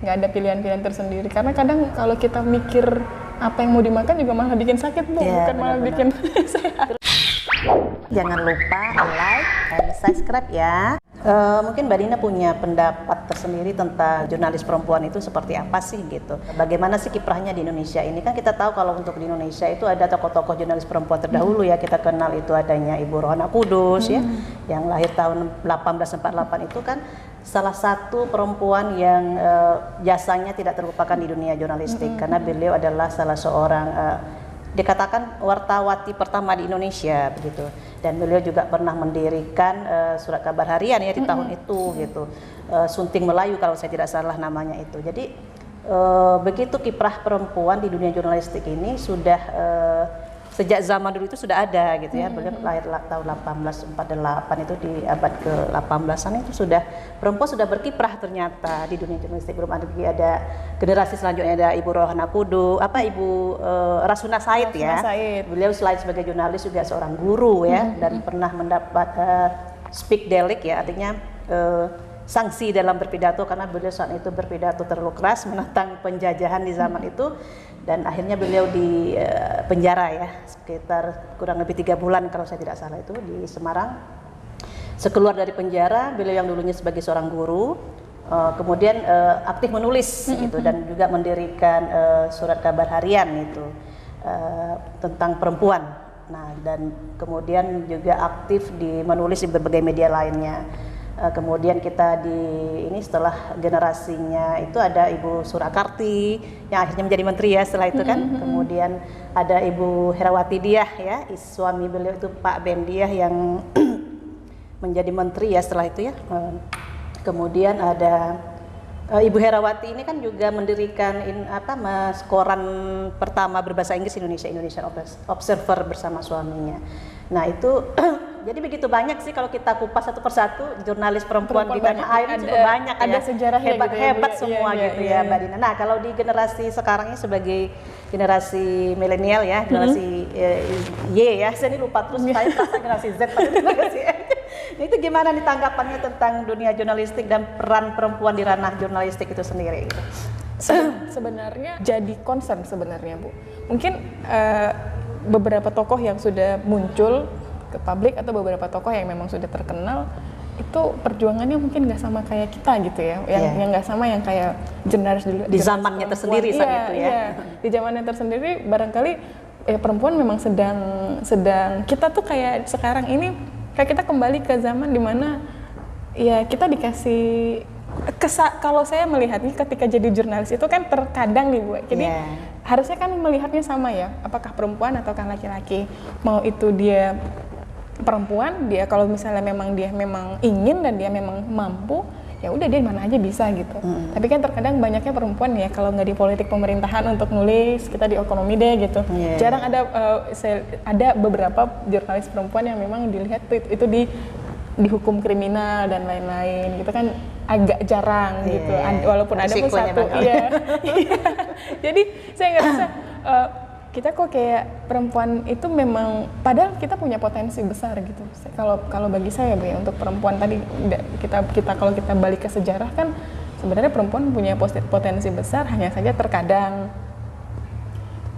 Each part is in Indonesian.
nggak ada pilihan-pilihan tersendiri. Karena kadang kalau kita mikir apa yang mau dimakan juga malah bikin sakit, Bu, bukan malah bikin sehat. Jangan lupa like and subscribe ya. Mungkin Mbak Dina punya pendapat tersendiri tentang jurnalis perempuan itu seperti apa sih gitu. Bagaimana sih kiprahnya di Indonesia ini? Kan kita tahu kalau untuk di Indonesia itu ada tokoh-tokoh jurnalis perempuan terdahulu ya. Kita kenal itu adanya Ibu Rohana Kudus ya, yang lahir tahun 1848 itu kan salah satu perempuan yang jasanya tidak terlupakan di dunia jurnalistik karena beliau adalah salah seorang dikatakan wartawati pertama di Indonesia begitu, dan beliau juga pernah mendirikan surat kabar harian ya di tahun itu gitu, Sunting Melayu kalau saya tidak salah namanya itu. Jadi begitu kiprah perempuan di dunia jurnalistik ini sudah sejak zaman dulu itu sudah ada gitu ya. Beliau lahir tahun 1848 itu di abad ke-18an itu sudah perempuan sudah berkiprah ternyata di dunia jurnalistik. Belum ada generasi selanjutnya, ada Ibu Rohana Kudus, Ibu Rasuna Said ya. Beliau selain sebagai jurnalis juga seorang guru ya, dan pernah mendapat speak delik ya, artinya sanksi dalam berpidato karena beliau saat itu berpidato terlalu keras menentang penjajahan di zaman itu. Dan akhirnya beliau di penjara ya, sekitar kurang lebih 3 bulan kalau saya tidak salah itu di Semarang. Sekeluar dari penjara, beliau yang dulunya sebagai seorang guru, kemudian aktif menulis gitu, dan juga mendirikan surat kabar harian itu tentang perempuan. Nah, dan kemudian juga aktif menulis di berbagai media lainnya. Kemudian kita ini setelah generasinya itu ada Ibu Surakarti yang akhirnya menjadi menteri ya setelah itu kan. Kemudian ada Ibu Herawati Diah ya, suami beliau itu Pak Ben Diah yang menjadi menteri ya setelah itu ya. Kemudian ada Ibu Herawati ini kan juga mendirikan koran pertama berbahasa Inggris Indonesian Observer bersama suaminya. Nah itu jadi begitu banyak sih kalau kita kupas satu persatu jurnalis perempuan di tanah air cukup banyak ada ya. Sejarahnya hebat gitu ya, semua gitu ya Mbak Dina. Nah kalau di generasi sekarang ini sebagai generasi milenial ya, generasi Y ya, saya ini lupa terus saya merasa generasi Z pada generasi Y. Nah, itu gimana nih tanggapannya tentang dunia jurnalistik dan peran perempuan di ranah jurnalistik itu sendiri gitu? Sebenarnya jadi concern sebenarnya Bu. Mungkin beberapa tokoh yang sudah muncul ke publik atau beberapa tokoh yang memang sudah terkenal itu perjuangannya mungkin nggak sama kayak kita gitu ya, yang nggak sama yang kayak jurnalis dulu di zamannya tersendiri saat itu ya. Iya. Di zamannya tersendiri barangkali perempuan memang sedang kita tuh kayak sekarang ini kayak kita kembali ke zaman dimana ya kita dikasih kalau saya melihatnya ketika jadi jurnalis itu kan terkadang nih Bu, jadi harusnya kan melihatnya sama ya, apakah perempuan ataukah laki-laki, mau itu dia perempuan, dia kalau misalnya dia memang ingin dan dia memang mampu, ya udah dia mana aja bisa gitu. Tapi kan terkadang banyaknya perempuan ya kalau nggak di politik pemerintahan untuk nulis, kita di ekonomi deh gitu. Jarang ada beberapa jurnalis perempuan yang memang dilihat itu di hukum kriminal dan lain-lain gitu kan, agak jarang gitu. Walaupun ada pun satu. Jadi saya nggak bisa. Kita kok kayak perempuan itu memang padahal kita punya potensi besar gitu. Kalau bagi saya Bu ya, untuk perempuan tadi kita kalau kita balik ke sejarah kan sebenarnya perempuan punya potensi besar, hanya saja terkadang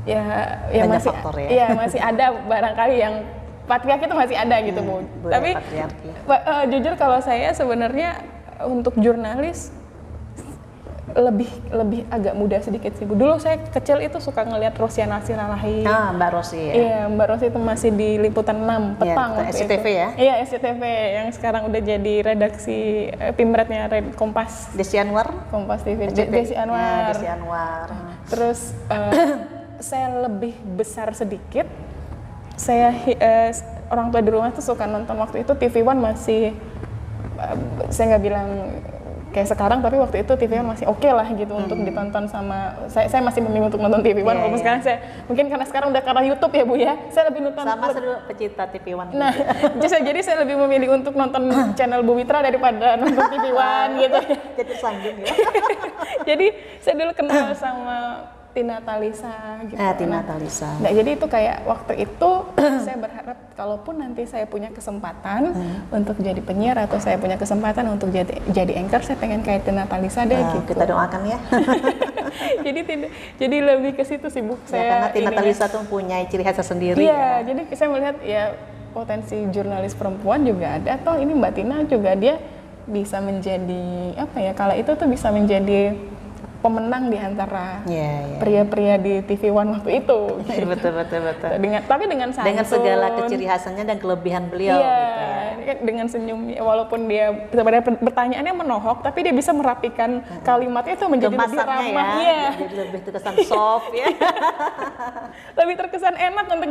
ya masih faktor, ya masih ada barangkali yang patriarki itu masih ada gitu Bu. Tapi jujur kalau saya sebenarnya untuk jurnalis lebih agak mudah sedikit sih Bu. Dulu saya kecil itu suka ngelihat Rosiana Siralahi. Mbak Rosi ya. Iya, Mbak Rosi itu masih di Liputan 6 petang waktu SCTV itu. ya. Iya, SCTV yang sekarang udah jadi redaksi Pimretnya Kompas. Desi Anwar. Kompas TV. Desi Anwar. Desi Anwar. Terus saya lebih besar sedikit. Saya orang tua di rumah tuh suka nonton waktu itu TV One masih saya nggak bilang kayak sekarang, tapi waktu itu TV One masih oke lah gitu untuk ditonton sama saya masih memilih untuk nonton TV One walaupun sekarang saya mungkin karena YouTube ya Bu ya, saya lebih nonton sama dulu pecinta TV One. Nah, jadi saya lebih memilih untuk nonton channel Bu Witra daripada nonton TV One gitu. Jadi sanggung ya. Jadi saya dulu kenal sama Tina Talisa gitu. Tina Talisa. Nah, jadi itu kayak waktu itu saya berharap kalaupun nanti saya punya kesempatan untuk jadi penyiar atau saya punya kesempatan untuk jadi anchor, saya pengen kayak Tina Talisa deh gitu. Kita doakan ya. jadi lebih ke situ sih Bu. Karena Tina Talisa tuh punya ciri khas sendiri. Iya, jadi saya melihat ya potensi jurnalis perempuan juga ada. Toh ini Mbak Tina juga dia bisa menjadi apa ya? Kala itu tuh bisa menjadi pemenang di antara pria-pria di TV One waktu itu. Gitu. Betul. Tapi dengan santun. Dengan segala keciri khasannya dan kelebihan beliau. Iya, gitu. Dengan senyum, walaupun dia sebenarnya pertanyaannya menohok, tapi dia bisa merapikan kalimatnya itu menjadi lebih ramah. Iya. Jadi lebih terkesan soft ya. Lebih terkesan enak untuk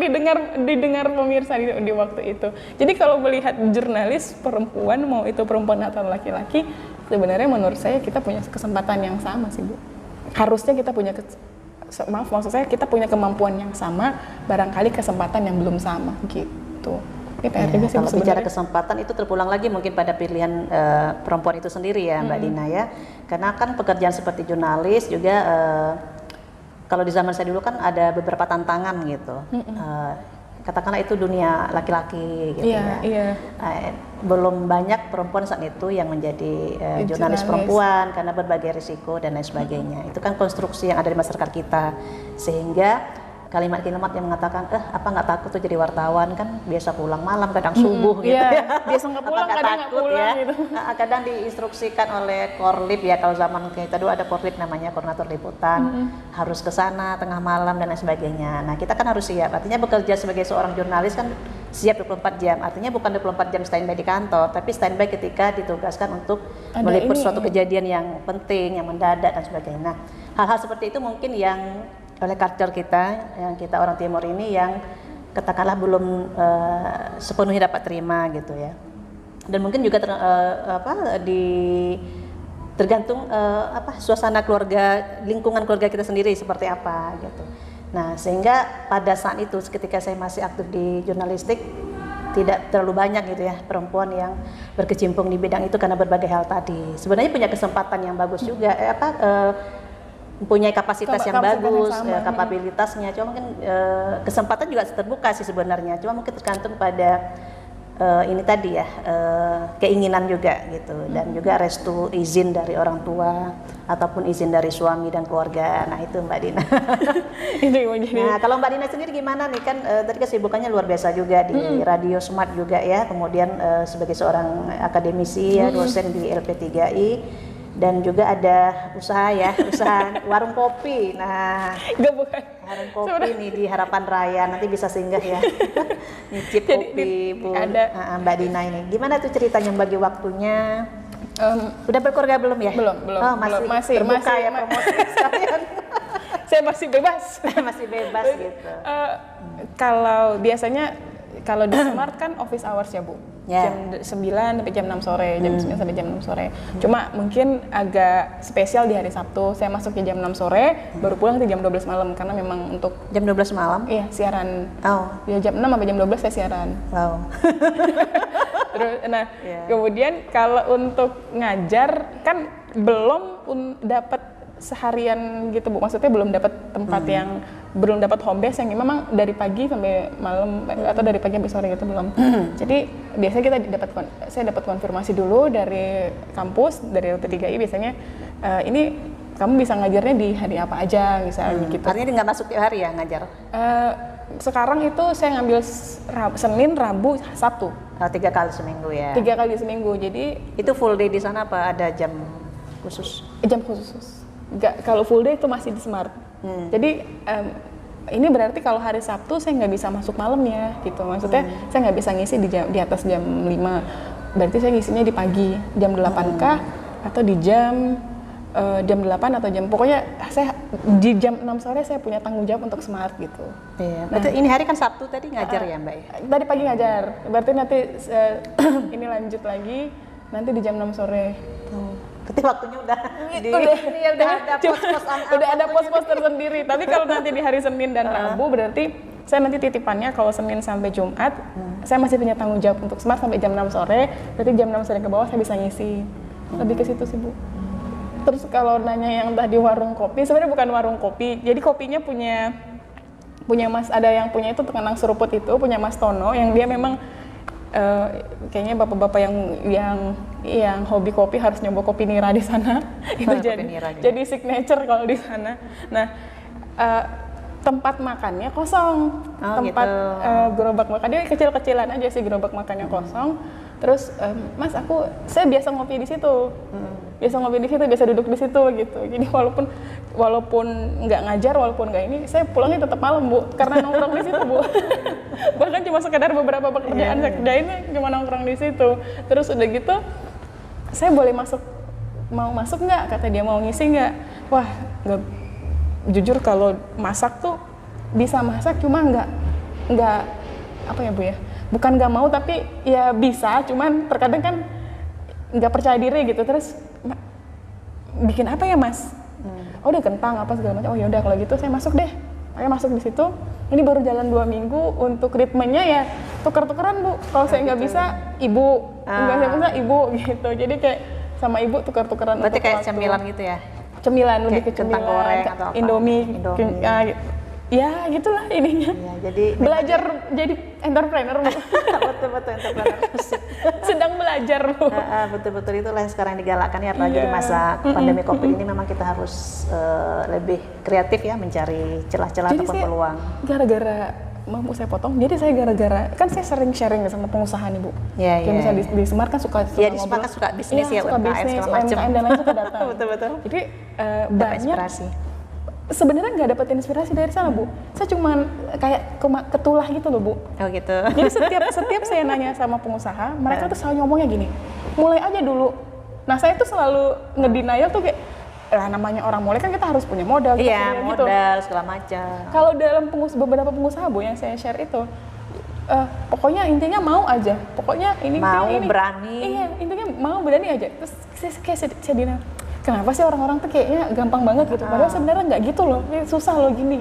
didengar pemirsa di waktu itu. Jadi kalau melihat jurnalis perempuan, mau itu perempuan atau laki-laki, sebenarnya menurut saya kita punya kesempatan yang sama sih Bu. Harusnya kita punya maksud saya kita punya kemampuan yang sama, barangkali kesempatan yang belum sama gitu. Ini PR juga sih. Kalau bicara kesempatan itu terpulang lagi mungkin pada pilihan perempuan itu sendiri ya Mbak Dina ya. Karena kan pekerjaan seperti jurnalis juga kalau di zaman saya dulu kan ada beberapa tantangan gitu. Katakanlah itu dunia laki-laki gitu ya. Belum banyak perempuan saat itu yang menjadi jurnalis perempuan karena berbagai risiko dan lain sebagainya. Itu kan konstruksi yang ada di masyarakat kita, sehingga kalimat-kalimat yang mengatakan apa nggak takut tuh jadi wartawan, kan biasa pulang malam kadang subuh gitu ya. Biasa nggak pulang kadang nggak pulang ya. Gitu. Kadang diinstruksikan oleh Korlip ya, kalau zaman kita dulu ada Korlip namanya koordinator liputan, harus ke sana tengah malam dan lain sebagainya. Nah kita kan harus siap, artinya bekerja sebagai seorang jurnalis kan siap 24 jam, artinya bukan 24 jam standby di kantor, tapi standby ketika ditugaskan untuk meliput suatu kejadian yang penting, yang mendadak dan sebagainya. Nah hal-hal seperti itu mungkin yang oleh culture kita, yang kita orang Timur ini yang katakanlah belum sepenuhnya dapat terima gitu ya. Dan mungkin juga tergantung suasana keluarga, lingkungan keluarga kita sendiri seperti apa gitu. Nah sehingga pada saat itu ketika saya masih aktif di jurnalistik, tidak terlalu banyak gitu ya perempuan yang berkecimpung di bidang itu karena berbagai hal tadi. Sebenarnya punya kesempatan yang bagus juga, mempunyai kapasitas yang bagus, kapabilitasnya. Cuma mungkin kesempatan juga terbuka sih sebenarnya. Cuma mungkin tergantung pada ini tadi ya, keinginan juga gitu, dan juga restu izin dari orang tua ataupun izin dari suami dan keluarga. Nah itu Mbak Dina. Nah kalau Mbak Dina sendiri gimana nih, kan tadi kesibukannya luar biasa juga di Radio Smart juga ya, kemudian sebagai seorang akademisi ya, dosen di LP3I. Dan juga ada usaha warung kopi. Nah, warung kopi nih di Harapan Raya, nanti bisa singgah ya. Nyicip kopi Bu Mbak Dina ini. Gimana tuh ceritanya bagi waktunya? Udah berkeluarga belum ya? Belum. Masih terbuka ya promosi sekalian. Saya masih bebas. Masih bebas gitu. Kalau biasanya kalau di Smart kan office hours ya Bu. Jam 9 sampai jam 6 sore, jam 9 sampai jam 6 sore. Cuma mungkin agak spesial di hari Sabtu, saya masuk jam 6 sore, baru pulang di jam 12 malam karena memang untuk jam 12 malam? Iya, siaran. Ya jam 6 sampai jam 12 saya siaran. Terus kemudian kalau untuk ngajar kan belum dapat seharian gitu Bu, maksudnya belum dapat tempat yang belum dapat home base yang memang dari pagi sampai malam atau dari pagi sampai sore gitu belum. Jadi biasanya saya dapat konfirmasi dulu dari kampus, dari LP3I biasanya ini kamu bisa ngajarnya di hari apa aja misalnya gitu. Artinya nggak masuk tiap hari ya ngajar? Sekarang itu saya ngambil Senin, Rabu, Sabtu. 3 kali seminggu ya? 3 kali seminggu, jadi itu full day di sana apa ada jam khusus? Jam khusus. Enggak, kalau full day itu masih di Smart. Jadi ini berarti kalau hari Sabtu saya nggak bisa masuk malamnya gitu. Maksudnya saya nggak bisa ngisi di atas jam 5. Berarti saya ngisinya di pagi jam 8 kah atau di jam 8 atau jam, pokoknya saya di jam 6 sore saya punya tanggung jawab untuk Smart gitu. Iya. Berarti ini hari kan Sabtu tadi ngajar ya Mbak ya? Tadi pagi ngajar. Berarti nanti ini lanjut lagi nanti di jam 6 sore. Berarti waktunya udah ada pos-pos tersendiri. Tapi kalau nanti di hari Senin dan Rabu berarti saya nanti titipannya kalau Senin sampai Jumat saya masih punya tanggung jawab untuk Smart sampai jam 6 sore. Berarti jam 6 sore ke bawah saya bisa ngisi. Lebih ke situ sih Bu. Terus kalau nanya yang tadi warung kopi, sebenarnya bukan warung kopi. Jadi kopinya punya Mas, ada yang punya itu Tenang Seruput itu punya Mas Tono, yang dia memang kayaknya bapak-bapak yang hobi kopi harus nyoba kopi nira di sana. Itu jadi signature kalau di sana. Nah, tempat makannya kosong, tempat gitu. gerobak makan dia kecil-kecilan aja sih, gerobak makannya kosong. Terus Mas, saya biasa ngopi di situ, biasa duduk di situ gitu. Jadi walaupun nggak ngajar, walaupun nggak ini, saya pulangnya tetap malam, Bu, karena nongkrong di situ, Bu. Bahkan cuma sekedar beberapa pekerjaan saya kerjain cuma nongkrong di situ. Terus udah gitu, saya boleh mau masuk nggak? Kata dia, mau ngisi nggak? Wah, nggak. Jujur kalau masak tuh bisa masak, cuma nggak apa ya, Bu ya, bukan nggak mau, tapi ya bisa, cuman terkadang kan nggak percaya diri gitu. Terus bikin apa ya, Mas? Oh, udah kentang apa segala macam. Oh ya udah kalau gitu saya masuk deh. Saya masuk di situ. Ini baru jalan 2 minggu, untuk ritmenya ya tuker-tukeran, Bu. Kalau saya nggak bisa, ibu, nggak saya bisa, ibu gitu. Jadi kayak sama ibu tuker-tukeran. Berarti kayak cemilan gitu ya? Cemilan, lebih ke kentang cemilan, goreng atau apa? Indomie. Ya gitulah ininya. Ya, jadi belajar jadi entrepreneur, Bu. betul entrepreneur. Sedang belajar, Bu. Betul itulah yang sekarang digalakkan ya, apalagi di masa pandemi Covid ini memang kita harus lebih kreatif ya, mencari celah-celah ataupun peluang. Gara-gara mau saya potong, jadi saya kan saya sering sharing sama pengusaha nih, Bu. Iya. Kayak misalnya di Smart kan suka di Smart kan suka bisnis ya, suka bisnis, segala macam. UMKM dan lain suka datang. Betul. Jadi banyak inspirasi. Sebenarnya nggak dapat inspirasi dari sana, Bu. Saya cuman kayak ketulah gitu loh, Bu. Oh gitu. Jadi setiap saya nanya sama pengusaha, mereka tuh selalu ngomongnya gini, mulai aja dulu. Nah, saya tuh selalu ngedenial tuh kayak, namanya orang mulai kan kita harus punya modal. Iya, modal gitu. Segala macam. Kalau dalam beberapa pengusaha, Bu, yang saya share itu, pokoknya intinya mau aja. Pokoknya ini berani. Iya, intinya mau berani aja. Terus saya bilang, kenapa sih orang-orang tuh kayaknya gampang banget gitu? Padahal sebenarnya nggak gitu loh. Susah loh gini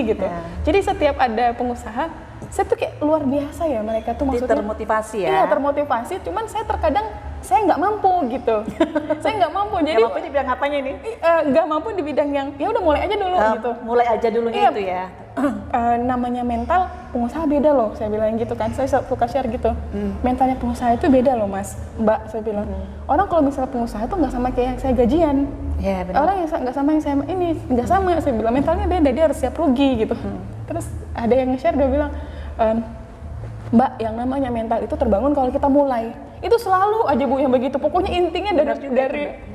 gitu. Jadi setiap ada pengusaha, saya tuh kayak luar biasa ya, mereka tuh maksudnya termotivasi ya. Iya, termotivasi. Cuman saya terkadang saya nggak mampu gitu. Saya nggak mampu. Jadi nggak mampu di bidang apanya ini? Nggak mampu di bidang yang ya udah mulai aja dulu gitu. Mulai aja dulu gitu ya. Namanya pengusaha beda loh, saya bilang gitu kan. Saya suka share gitu. Mentalnya pengusaha itu beda loh, Mas, Mbak, saya bilang. Orang kalau misalnya pengusaha itu nggak sama kayak yang saya gajian. Ya, benar. Orang yang nggak sama yang saya ini, nggak sama. Saya bilang mentalnya beda, dia harus siap rugi gitu. Terus ada yang nge-share, dia bilang, Mbak, yang namanya mental itu terbangun kalau kita mulai. Itu selalu aja, Bu, yang begitu. Pokoknya intinya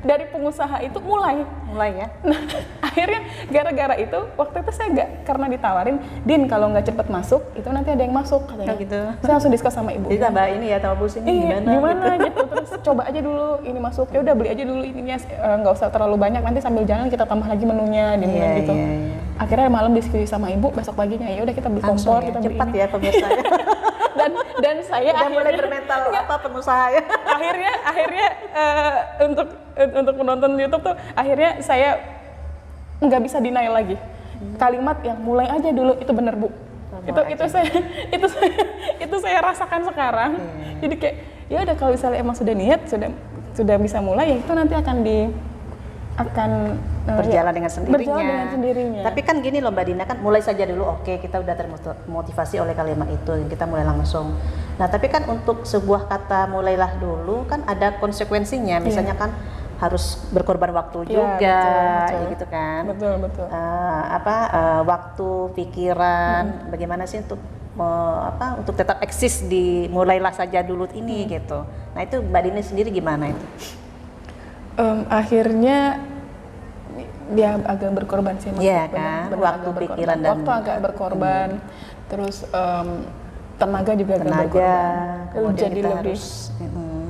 dari pengusaha itu mulai ya. Nah, akhirnya gara-gara itu waktu itu saya karena ditawarin, Din, kalau nggak cepet masuk itu nanti ada yang masuk katanya. Gitu. Saya langsung diskus sama ibu. Jadi tambah ini ya, tambah pusing gimana gitu. Terus coba aja dulu ini masuk. Ya udah beli aja dulu ininya, nggak usah terlalu banyak, nanti sambil jalan kita tambah lagi menunya gitu. Akhirnya malam diskusi sama ibu, besok paginya ya udah kita beli kompor, kita beli cepat ini. Ya pemirsa. dan saya udah mulai bermental pengusaha ya. akhirnya untuk penonton YouTube tuh akhirnya saya nggak bisa denial lagi. Kalimat yang mulai aja dulu itu bener, Bu. Itu saya rasakan sekarang. Jadi kayak ya udah, kalau misalnya emang sudah niat, sudah bisa mulai, ya itu nanti akan berjalan dengan sendirinya. Tapi kan gini loh, Mbak Dina, kan mulai saja dulu. Oke, kita udah termotivasi oleh kalimat itu, kita mulai langsung. Nah, tapi kan untuk sebuah kata mulailah dulu kan ada konsekuensinya. Misalnya kan harus berkorban waktu juga, betul. Gitu kan. Betul. Waktu, pikiran, bagaimana sih untuk tetap eksis di mulailah saja dulu ini gitu. Nah, itu Mbak Dina sendiri gimana itu? Akhirnya dia agak berkorban sih, Mas. Iya kan, waktu, pikiran dan waktu agak berkorban. Terus tenaga juga agak berkorban. Jadi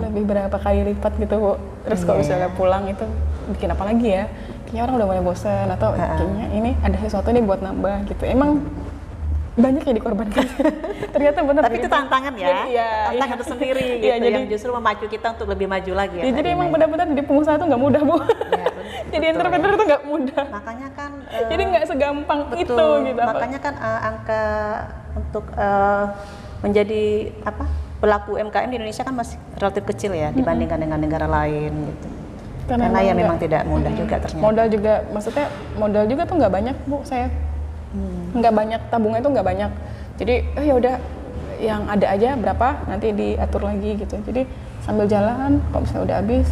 lebih berapa kali lipat gitu, Bu. Terus kalau misalnya pulang itu bikin apa lagi ya? Kayaknya orang udah mulai bosan atau kayaknya ini ada sesuatu nih buat nambah gitu. Emang banyak yang dikorbankan. Ternyata benar. Tapi itu tantangan ya. Tantangan itu sendiri gitu, yang justru memacu kita untuk lebih maju lagi ya. Jadi emang benar-benar jadi pengusaha itu nggak mudah, Bu. Jadi entrepreneur itu nggak mudah. Makanya kan jadi nggak segampang itu gitu. Makanya kan angka untuk menjadi pelaku UMKM di Indonesia kan masih relatif kecil ya dibandingkan dengan negara lain gitu. Karena ya emang memang tidak mudah juga ternyata. Modal juga, maksudnya modal juga tuh nggak banyak Bu, saya nggak banyak, tabungan itu nggak banyak. Jadi ya udah yang ada aja berapa nanti diatur lagi gitu. Jadi sambil jalan kalau misalnya udah habis.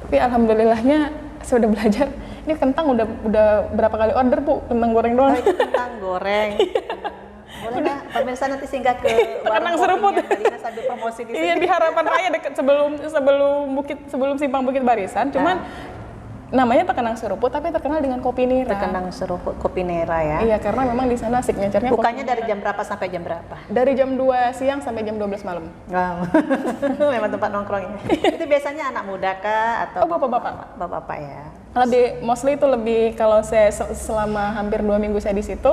Tapi alhamdulillahnya saya udah belajar. Ini kentang udah berapa kali order Bu, kentang goreng doang. Oh, itu kentang goreng. Boleh nggak pemirsa nanti singgah ke Kentang seruput. Balina sambil promosi di sini. Iya, di Harapan Raya dekat sebelum simpang Bukit Barisan. Cuman namanya Tekenang Seruput tapi terkenal dengan kopi nira. Tekenang seruput kopi nira ya. Iya, karena memang di sana signature-nya Bukanya dari jam berapa sampai jam berapa? dari jam 2 siang sampai jam 12 malam. Wow. Memang tempat nongkrongnya. Itu biasanya anak muda kah atau bapak-bapak. Bapak-bapak ya. Mostly itu lebih, kalau saya selama hampir 2 minggu saya di situ,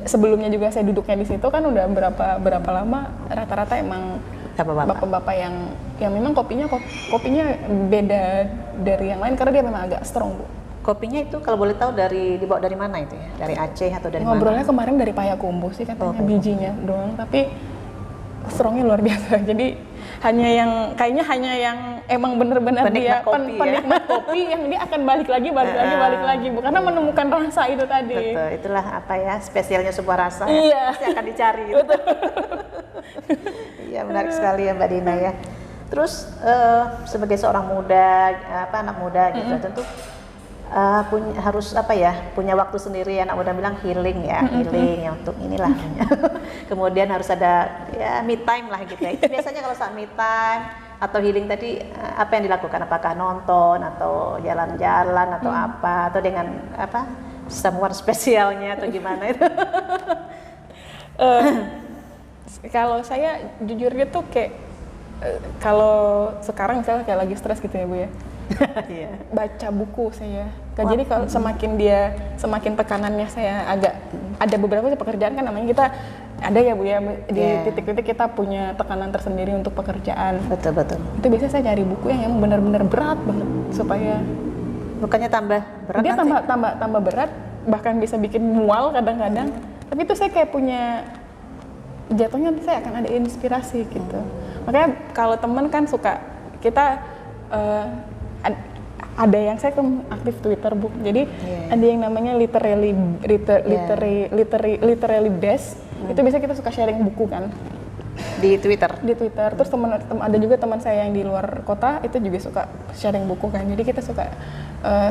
sebelumnya juga saya duduknya di situ kan udah berapa lama, rata-rata emang bapak-bapak yang memang kopinya beda dari yang lain karena dia memang agak strong Bu. Kopinya itu kalau boleh tahu dibawa dari mana itu ya? Dari Aceh atau dari Ngobrolnya mana? kemarin dari Payakumbuh sih katanya, bijinya doang, tapi strongnya luar biasa. Jadi kayaknya hanya yang emang benar-benar dia penikmat kopi yang dia akan balik lagi Bu, karena menemukan rasa itu tadi. Betul, itulah apa ya, spesialnya sebuah rasa. Iya. Pasti akan dicari. Iya, menarik sekali ya Mbak Dina ya. Terus sebagai seorang muda, anak muda gitu, tentu harus punya waktu sendiri. Anak muda bilang healing ya, healing ya, untuk inilah. Kemudian harus ada ya me time lah gitu ya. Itu biasanya kalau saat me time atau healing tadi apa yang dilakukan? Apakah nonton atau jalan-jalan atau apa, atau dengan someone spesialnya atau gimana itu? Kalau saya jujur gitu kayak kalau sekarang misalnya kayak lagi stres gitu ya Bu ya. Baca buku saya. Jadi kalau semakin tekanannya saya agak ada beberapa pekerjaan kan namanya kita ada ya Bu ya, di titik-titik kita punya tekanan tersendiri untuk pekerjaan. Betul. Itu biasanya saya cari buku yang benar-benar berat banget supaya bukannya tambah berat. Dia tambah berat, bahkan bisa bikin mual kadang-kadang. Tapi itu saya kayak punya jatuhnya saya akan ada inspirasi gitu. Makanya kalau temen kan suka kita ada yang saya kan aktif Twitter Bu. Jadi ada yang namanya literally best. Itu biasanya kita suka sharing buku kan di Twitter. Terus ada juga teman saya yang di luar kota itu juga suka sharing buku kan. Jadi kita suka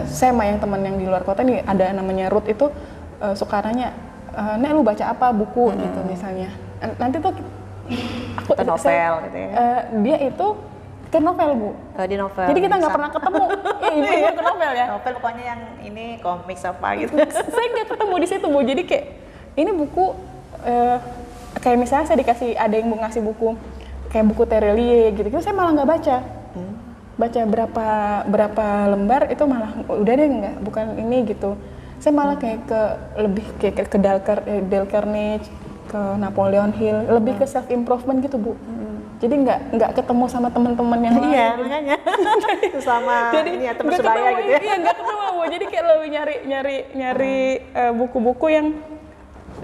saya sama yang teman yang di luar kota nih ada namanya Ruth itu suka nanya, "Nek lu baca apa buku?" gitu misalnya. Nanti tuh novel gitu ya. Dia itu ke novel Bu. Di novel. Jadi kita nggak pernah ketemu. Iya, ke novel ya. Novel pokoknya yang ini komik apa gitu. Saya nggak ketemu di situ Bu. Jadi kayak ini buku kayak misalnya saya ada yang mau ngasih buku kayak buku Terelie gitu. Saya malah nggak baca. Baca berapa lembar itu malah udah deh bukan ini gitu. Saya malah kayak lebih ke Dale Carnegie, ke Napoleon Hill, lebih ke self improvement gitu Bu. Jadi nggak ketemu sama teman-teman yang lain. Iya, makanya. Sama jadi ini ya teman sebaya gitu ya. Iya, nggak ketemu Bu. Jadi kayak lebih nyari buku-buku yang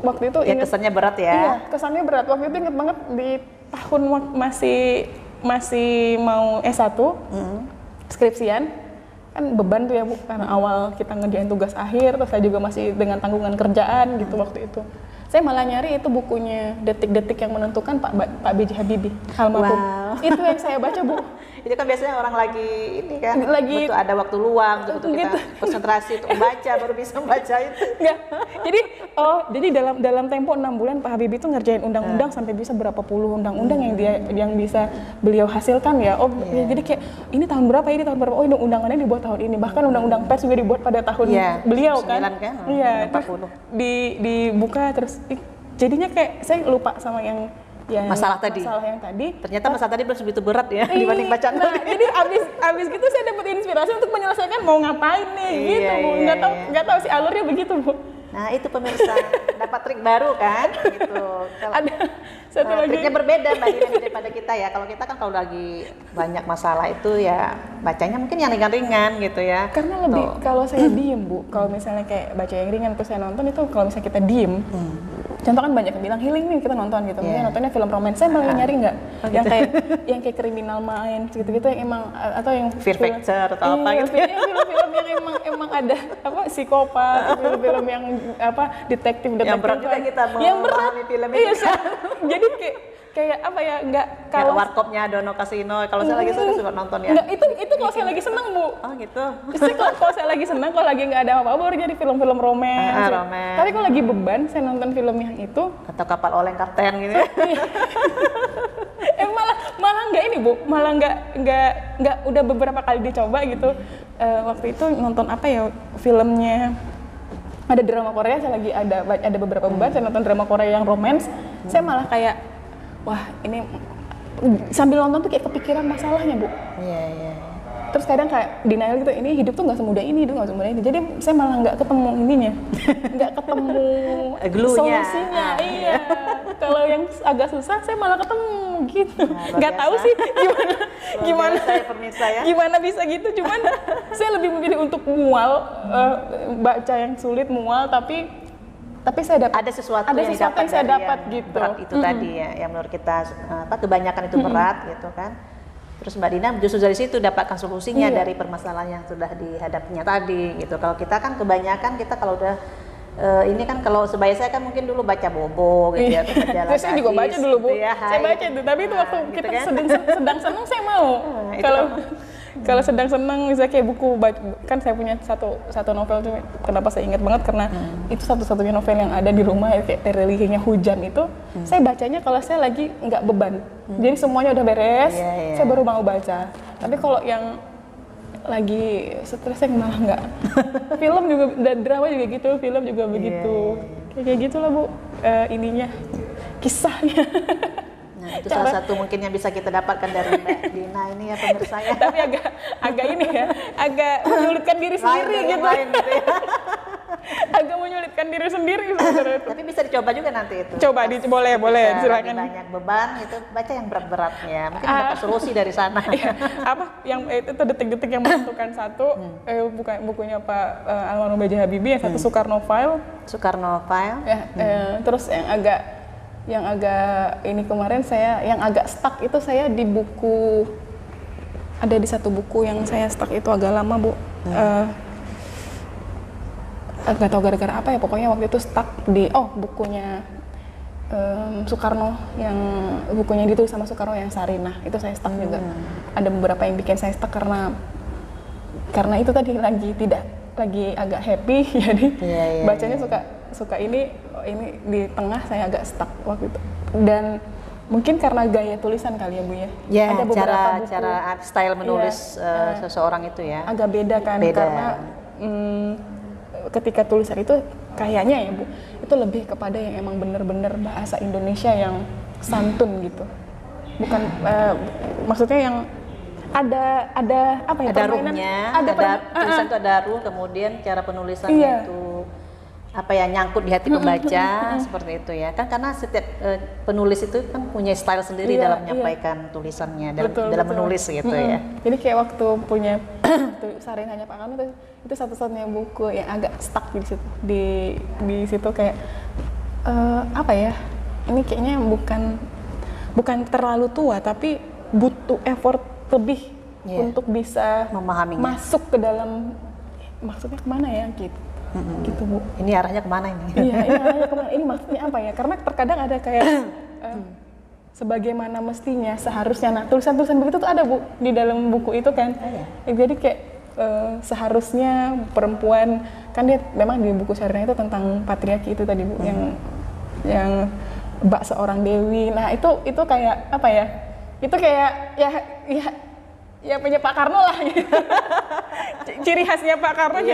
waktu itu kesannya berat ya. Iya, kesannya berat. Waktu itu inget banget di tahun masih mau S1, skripsian. Kan beban tuh ya Bu, karena awal kita ngerjain tugas akhir, terus saya juga masih dengan tanggungan kerjaan gitu waktu itu. Saya malah nyari itu bukunya Detik-Detik yang Menentukan Pak B.J. Habibie, almarhum. Wow. Itu yang saya baca Bu. Itu kan biasanya orang lagi ini kan, butuh ada waktu luang untuk kita konsentrasi untuk membaca, baru bisa membaca itu. Enggak. Jadi dalam tempo 6 bulan Pak Habibie itu ngerjain undang-undang sampai bisa berapa puluh undang-undang yang bisa beliau hasilkan ya. Ya, jadi kayak ini tahun berapa? Oh, ini undang-undangnya dibuat tahun ini. Bahkan undang-undang pers juga dibuat pada tahun beliau kan. Iya, 40. Dibuka terus jadinya kayak saya lupa sama yang masalah yang tadi. Ternyata masalah tadi belum segitu berat ya dibanding bacaan tadi. Jadi abis gitu saya dapat inspirasi untuk menyelesaikan mau ngapain nih gitu Bu. Nggak tahu sih alurnya begitu Bu. Nah itu pemirsa dapat trik baru kan gitu. Ada satu lagi. Triknya berbeda Mbak Dina daripada kita ya. Kalau kita kan kalau lagi banyak masalah itu ya bacanya mungkin yang ringan-ringan gitu ya. Karena lebih kalau saya diem Bu, kalau misalnya kayak baca yang ringan terus saya nonton itu kalau misalnya kita diem contoh kan banyak yang bilang healing nih kita nonton gitu, mungkin nontonnya film romance, saya malah nyari nggak yang kayak Criminal Minds gitu-gitu yang emang atau yang Fear Factor atau apa gitu. Film-film yang emang ada psikopat, film-film yang detektif yang berat juga kita memahami film itu. Jadi kayak apa ya, nggak kalau Warkopnya Dono Kasino, kalau saya lagi suka nonton ya. Nggak, itu kalau saya lagi senang Bu. Oh gitu. Justru kalau saya lagi senang, kalau lagi nggak ada apa-apa baru jadi film-film romance. Tapi kalau lagi beban, saya nonton film yang itu. Atau Kapal Oleng Kapten gitu. Malah nggak ini Bu, malah nggak udah beberapa kali dicoba gitu. Waktu itu nonton apa ya, filmnya ada drama Korea, saya lagi ada beberapa beban, saya nonton drama Korea yang romance, saya malah kayak wah ini sambil nonton tuh kayak kepikiran masalahnya Bu. Iya. Terus kadang kayak denial gitu, ini hidup tuh nggak semudah ini, jadi saya malah nggak ketemu ininya, nggak ketemu solusinya. Iya. Kalau yang agak susah saya malah ketemu gitu. Nggak tahu sih gimana bisa gitu, cuman saya lebih memilih untuk mual, baca yang sulit mual, tapi saya dapat ada sesuatu yang saya dapat gitu. Berat itu tadi ya, yang menurut kita kebanyakan itu berat gitu kan. Terus Mbak Dina justru dari situ dapatkan solusinya dari permasalahan yang sudah dihadapinya tadi gitu. Kalau kita kan kebanyakan kita kalau udah ini kan kalau sebaya saya kan mungkin dulu baca Bobo gitu ya, terus saya juga baca dulu Bu, gitu ya, saya baca itu, tapi itu waktu kita gitu kan? sedang senang saya mau. Kalau sedang senang misalnya kayak buku, kan saya punya satu novel tuh, kenapa saya ingat banget karena itu satu-satunya novel yang ada di rumah kayak Terelihinya Hujan itu, saya bacanya kalau saya lagi nggak beban, jadi semuanya udah beres, saya baru mau baca. Tapi kalau yang lagi stres saya malah nggak. Film juga dan drama juga gitu, film juga begitu, kayak gitulah Bu, ininya kisahnya. Nah, itu salah satu mungkin yang bisa kita dapatkan dari Mbak Dina ini ya pemirsa ya. Tapi agak ini ya, agak menyulitkan diri sendiri gitu. Agak menyulitkan diri sendiri sebenarnya. Tapi bisa dicoba juga nanti itu. Coba boleh silakan. Banyak beban itu baca yang berat-beratnya. Mungkin dapat solusi dari sana. Yang itu detik-detik yang menentukan satu, bukan bukunya Pak Almarhum B.J. Habibie, yang satu Soekarno File. Terus yang agak ini kemarin yang agak stuck itu saya di buku, ada di satu buku yang saya stuck itu agak lama Bu. Nggak tahu gara-gara apa ya, pokoknya waktu itu stuck di bukunya Soekarno, yang bukunya ditulis sama Soekarno yang Sarinah, itu saya stuck juga. Ada beberapa yang bikin saya stuck karena itu tadi lagi agak happy jadi bacanya suka ini di tengah saya agak stuck waktu itu. Dan mungkin karena gaya tulisan kali ya Bu ya. Ada beberapa cara style menulis seseorang itu ya. Agak beda kan, karena ketika tulisan itu kayaknya ya Bu, itu lebih kepada yang emang bener-bener bahasa Indonesia yang santun gitu. Bukan maksudnya yang ada apa ya, ada ruhnya, ada tulisan itu ada ruh, kemudian cara penulisannya itu apa ya, nyangkut di hati pembaca seperti itu ya kan, karena setiap penulis itu kan punya style sendiri dalam menyampaikan tulisannya, dalam menulis gitu ya. Jadi kayak waktu punya Sarinahnya Pak Kanu itu satu-satunya buku yang agak stuck di situ, di situ kayak apa ya, ini kayaknya bukan terlalu tua tapi butuh effort lebih untuk bisa memahaminya, masuk ke dalam maksudnya kemana ya gitu. Gitu Bu. Ini arahnya kemana ini? Iya, ini arahnya kemana? Ini maksudnya apa ya? Karena terkadang ada kayak sebagaimana mestinya, seharusnya. Nah, tulisan-tulisan begitu tuh ada Bu di dalam buku itu kan. Jadi kayak seharusnya perempuan, kan dia memang di buku Sarinah itu tentang patriarki itu tadi Bu, yang bak seorang dewi. Nah, itu kayak apa ya? Itu kayak ya punya Pak Karno lah gitu. Ciri khasnya Pak Karno.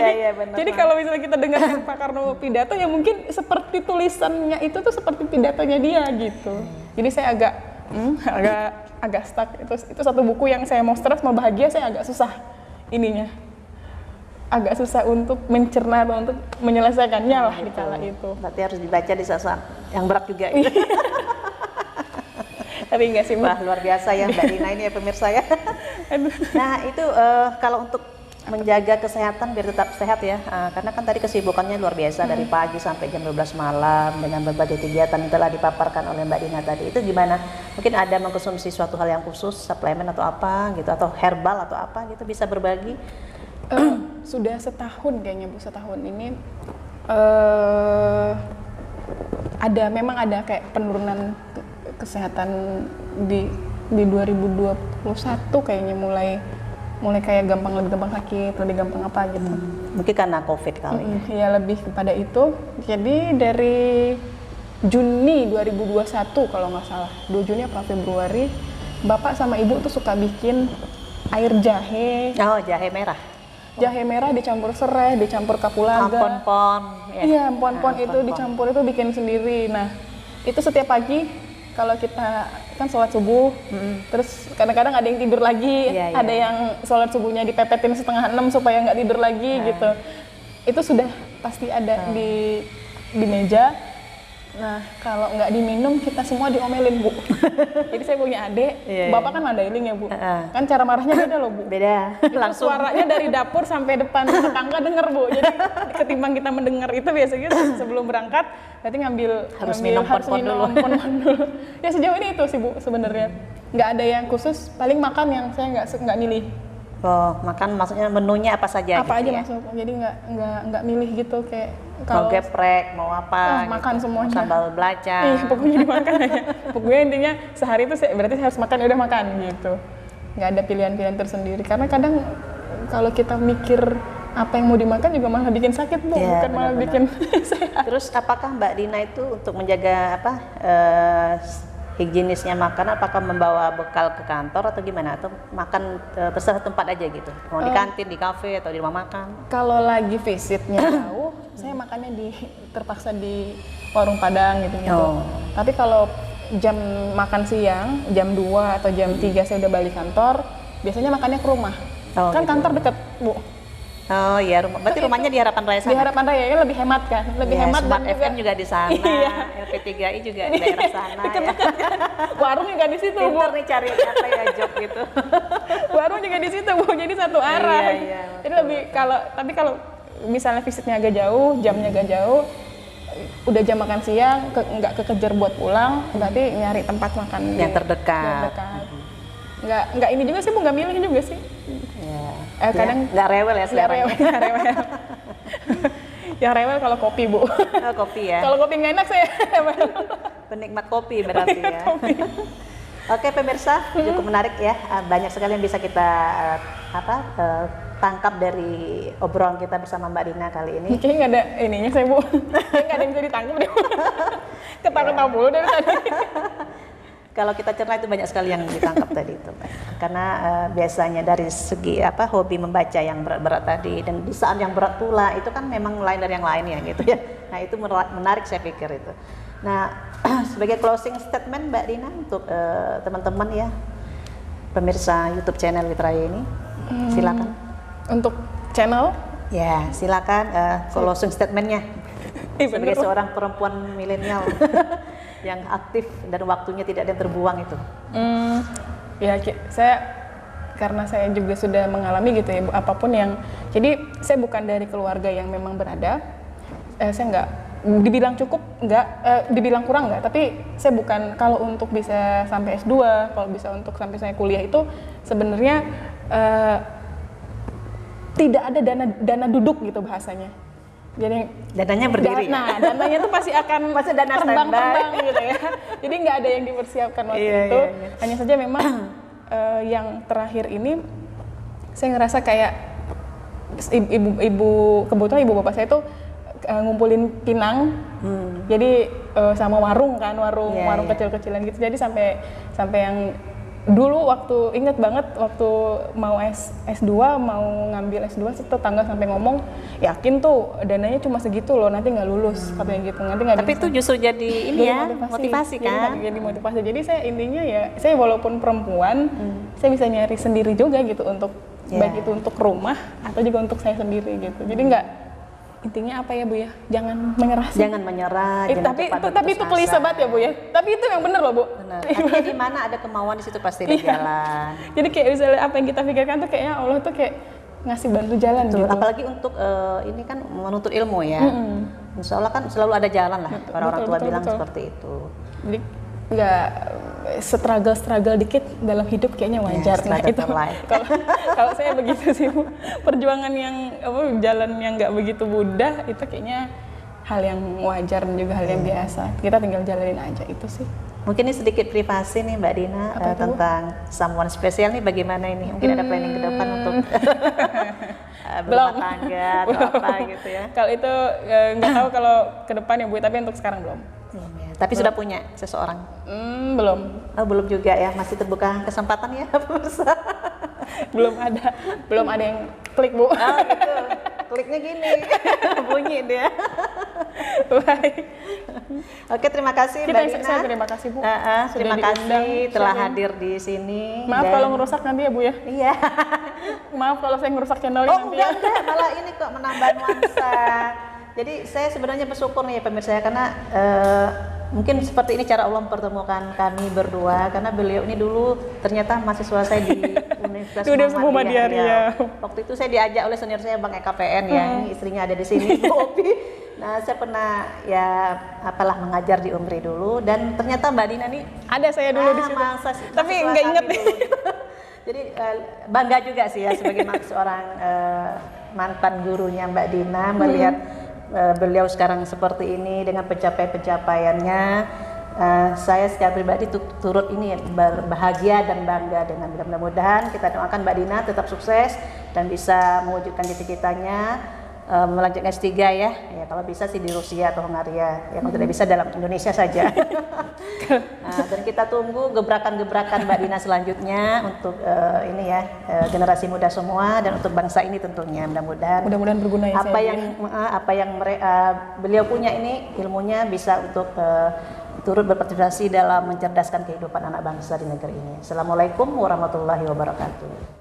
Jadi kalau misalnya kita dengar Pak Karno pidato ya mungkin seperti tulisannya itu tuh seperti pidatonya dia gitu. Jadi saya agak stuck. Itu satu buku yang saya mau stres mau bahagia saya agak susah ininya. Agak susah untuk mencerna atau untuk menyelesaikannya lah di kala itu. Berarti harus dibaca di saat yang berat juga gitu. Tapi enggak sih, wah luar biasa ya Mbak Dina ini ya pemirsa ya. Nah itu kalau untuk menjaga kesehatan biar tetap sehat ya. Karena kan tadi kesibukannya luar biasa dari pagi sampai jam 12 malam dengan berbagai kegiatan yang telah dipaparkan oleh Mbak Dina tadi. Itu gimana? Mungkin ada mengkonsumsi suatu hal yang khusus, suplemen atau apa gitu, atau herbal atau apa gitu, bisa berbagi? Sudah setahun kayaknya Bu, setahun ini memang ada kayak penurunan kesehatan di 2021 kayaknya mulai kayak lebih gampang sakit, lebih gampang apa gitu. Mungkin karena COVID kali. Ya lebih kepada itu. Jadi dari Juni 2021 kalau nggak salah, 2 Juni apa Februari, Bapak sama Ibu tuh suka bikin air jahe. Oh, jahe merah. Jahe merah dicampur serai, dicampur kapulaga. Pon-pon. Iya, pon-pon itu dicampur itu bikin sendiri. Nah, itu setiap pagi kalau kita kan sholat subuh, terus kadang-kadang ada yang tidur lagi, ada yang sholat subuhnya dipepetin 5:30 supaya nggak tidur lagi gitu. Itu sudah pasti ada di meja. Nah, kalau nggak diminum kita semua diomelin Bu. Jadi saya punya adik, Bapak kan mandailing ya Bu. Kan cara marahnya beda loh Bu. Beda. Langsung suaranya dari dapur sampai depan tetangga denger Bu. Jadi ketimbang kita mendengar itu biasanya sebelum berangkat berarti harus minum pon-pon dulu. Ya sejauh ini itu sih Bu sebenarnya. Nggak ada yang khusus, paling makan yang saya nggak milih. Oh, makan maksudnya menunya apa saja? Apa gitu aja ya? masuk, jadi nggak milih gitu kayak mau geprek, mau apa? Makan gitu. semuanya. Sambal belacan. Iya, pokoknya dimakan aja. Pokoknya intinya sehari itu berarti saya harus makan, ya udah makan gitu. Nggak ada pilihan-pilihan tersendiri. Karena kadang kalau kita mikir apa yang mau dimakan juga malah bikin sakit Bu, bukan malah bikin sehat. Terus apakah Mbak Dina itu untuk menjaga higienisnya makan, apakah membawa bekal ke kantor atau gimana, atau makan terserah tempat aja gitu, mau di kantin, di kafe atau di rumah makan? Kalau lagi visitnya jauh, saya makannya terpaksa di warung Padang gitu. Tapi kalau jam makan siang, jam 2 atau jam 3 saya udah balik kantor, biasanya makannya ke rumah. Kan gitu. Kantor deket Bu. Oh iya, berarti rumahnya di Harapan Raya sana? Di Harapan Raya ya, lebih hemat kan? Lebih hemat Smart dan FM juga di sana, LP3I juga di daerah sana ya. Warung juga di situ Bu. Pintar nih cari apa ya job gitu. Warung juga di situ Bu, jadi satu arah. Jadi lebih kalau misalnya visitnya agak jauh, jamnya agak jauh, udah jam makan siang, nggak kekejar buat pulang, berarti nyari tempat makan yang terdekat. Nggak ini juga sih Bu, nggak milih juga sih. Kadang nggak rewel ya sekarang. Nggak rewel. Yang rewel kalau kopi Bu. Oh, kopi ya. Kalau kopi nggak enak saya rewel. Penikmat kopi berarti ya. Oke pemirsa, cukup menarik ya. Banyak sekali yang bisa kita tangkap dari obrolan kita bersama Mbak Dina kali ini. Kayaknya nggak ada ininya saya Bu. Kayaknya nggak ada yang bisa ditangkap deh. Ketawa-ketawa mulu dari tadi. Kalau kita cerna itu banyak sekali yang ditangkap tadi itu, karena biasanya dari segi hobi membaca yang berat-berat tadi, dan di saat yang berat pula itu kan memang lain dari yang lain ya gitu ya. Nah itu menarik saya pikir itu. Nah sebagai closing statement Mbak Dina untuk teman-teman ya pemirsa YouTube channel Witraya ini, silakan. Untuk channel? Ya silakan closing statementnya sebagai seorang perempuan milenial. Yang aktif dan waktunya tidak ada yang terbuang itu. Ya karena saya juga sudah mengalami gitu ya, apapun yang, jadi saya bukan dari keluarga yang memang berada, saya nggak dibilang cukup nggak, dibilang kurang nggak, tapi saya bukan, kalau untuk bisa sampai S2, kalau bisa untuk sampai saya kuliah itu sebenarnya tidak ada dana duduk gitu bahasanya. Jadi dananya berdiri. Dananya tuh pasti akan dana terbang gitu ya. Jadi nggak ada yang dipersiapkan waktu itu. Hanya saja memang yang terakhir ini saya ngerasa kayak kebetulan ibu bapak saya tuh ngumpulin pinang. Jadi sama warung kecil-kecilan gitu. Jadi sampai yang dulu waktu inget banget waktu mau S2 mau ngambil S2 tetangga sampai ngomong, yakin tuh dananya cuma segitu loh, nanti nggak lulus katanya gitu, nanti nggak. Tapi itu justru jadi ini ya motivasi kan? Jadi motivasi. Jadi saya intinya ya saya walaupun perempuan saya bisa nyari sendiri juga gitu untuk baik itu untuk rumah atau juga untuk saya sendiri gitu. Jadi nggak, intinya apa ya Bu ya, jangan menyerah sih. Jangan menyerah. Tapi itu klise banget ya Bu ya. Tapi itu yang benar loh Bu. Benar. Artinya di mana ada kemauan di situ pasti ada jalan. Jadi kayak misalnya apa yang kita pikirkan tuh kayaknya Allah tuh kayak ngasih bantu jalan Betul, gitu. apalagi untuk ini kan menuntut ilmu ya. Insya Allah kan selalu ada jalan lah. Orang-orang tua bilang seperti itu. Jadi nggak struggle dikit dalam hidup kayaknya wajar. Nah struggle itu for life. kalau saya begitu sih Bu. Perjuangan yang jalan yang nggak begitu mudah itu kayaknya hal yang wajar dan juga hal yang biasa. Kita tinggal jalanin aja itu sih. Mungkin ini sedikit privasi nih Mbak Dina tentang someone spesial nih, bagaimana ini? Mungkin ada planning ke depan untuk berumah tangga atau apa gitu ya? Kalau itu nggak tahu kalau ke depan ya Bu, tapi untuk sekarang belum. Ya. Tapi sudah punya seseorang? Belum. Oh, belum juga ya, masih terbuka kesempatan ya pemirsa. belum ada yang klik Bu. Oh gitu, kliknya gini, bunyi dia. Baik. Oke, terima kasih Mbak Dina. Saya terima kasih Bu. Terima kasih telah hadir di sini. Maaf kalau ngerusak nanti ya Bu ya. Iya. Maaf kalau saya ngerusak channelnya nanti ya. Enggak, malah ini kok menambah nuansa. Jadi saya sebenarnya bersyukur nih ya pemirsa ya, karena mungkin seperti ini cara Allah mempertemukan kami berdua, karena beliau ini dulu ternyata mahasiswa saya di Universitas Muhammadiyah Riau. Waktu itu saya diajak oleh senior saya Bang Eka PN ya, ini istrinya ada di sini Bu Opi. Nah, saya pernah ya apalah mengajar di Umri dulu, dan ternyata Mbak Dina nih ada saya dulu di situ. Tapi nggak inget nih. Jadi bangga juga sih ya sebagai seorang mantan gurunya Mbak Dina melihat beliau sekarang seperti ini dengan pencapaiannya. Saya secara pribadi turut ini berbahagia dan bangga dengan, mudah-mudahan kita doakan Mbak Dina tetap sukses dan bisa mewujudkan cita-citanya melanjutkan S3 ya. Ya kalau bisa sih di Rusia atau Hungaria, ya kalau tidak bisa dalam Indonesia saja. Dan kita tunggu gebrakan-gebrakan Mbak Dina selanjutnya untuk ini ya generasi muda semua dan untuk bangsa ini tentunya, mudah-mudahan berguna ya. Apa yang beliau punya ini ilmunya bisa untuk turut berpartisipasi dalam mencerdaskan kehidupan anak bangsa di negeri ini. Assalamualaikum warahmatullahi wabarakatuh.